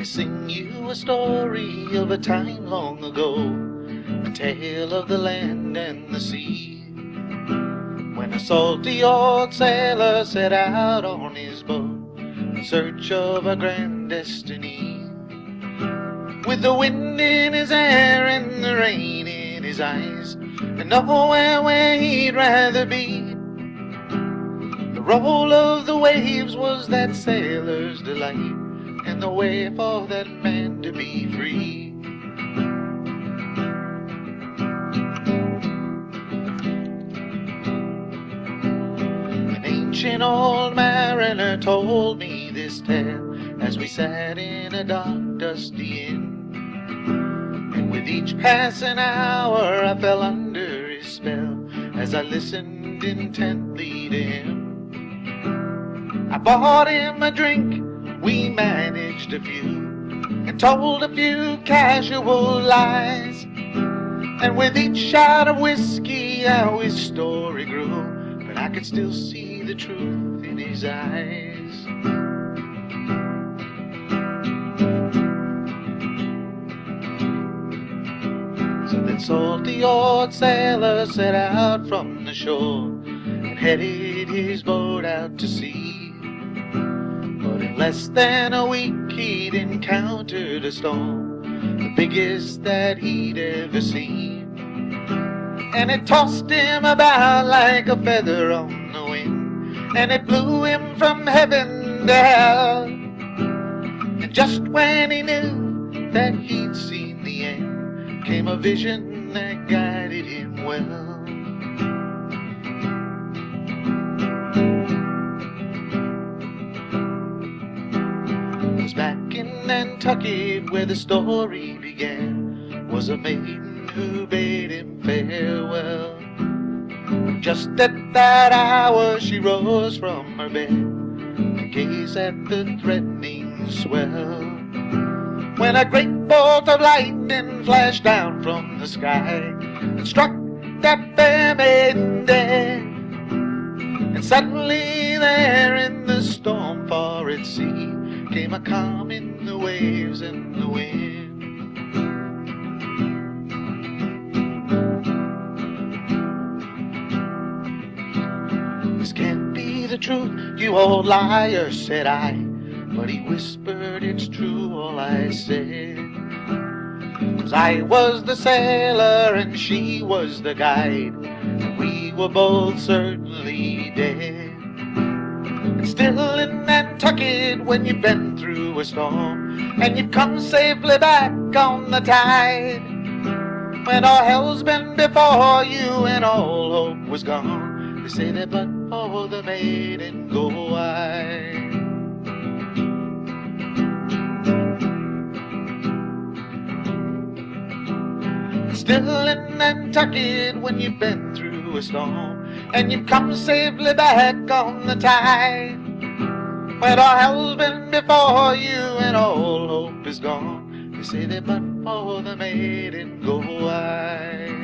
me sing you a story of a time long ago, a tale of the land and the sea, when a salty old sailor set out on his boat in search of a grand destiny. With the wind in his hair and the rain in his eyes, and nowhere where he'd rather be. The roll of the waves was that sailor's delight, and the way for that man to be free. An ancient old mariner told me this tale as we sat in a dark, dusty inn. And with each passing hour I fell under his spell as I listened intently to him. I bought him a drink, we managed a few, and told a few casual lies. And with each shot of whiskey how his story grew, but I could still see the truth in his eyes. So that salty old sailor set out from the shore and headed his boat out to sea. But in less than a week he'd encountered a storm, the biggest that he'd ever seen. And it tossed him about like a feather on the wind, and it blew him from heaven to hell. And just when he knew that he'd seen the end, came a vision that guided him well. It was back in Nantucket where the story began, was a maiden who bade him farewell. Just at that hour she rose from her bed to gaze at the threatening swell, when a great bolt of lightning flashed down from the sky and struck that fair maiden dead. And suddenly there in the storm far at sea came a calm in the waves and the wind. This can't be the truth, you old liar, said I. But he whispered, it's true all I said. 'Cause I was the sailor and she was the guide, and we were both certainly dead. And still in Nantucket when you've been through a storm, and you've come safely back on the tide, when all hell's been before you and all hope was gone, they say that but for the maiden go I. Still in Nantucket when you've been through a storm, and you've come safely back on the tide, when all hell's been before you and all hope is gone, they say that but for the maiden go I.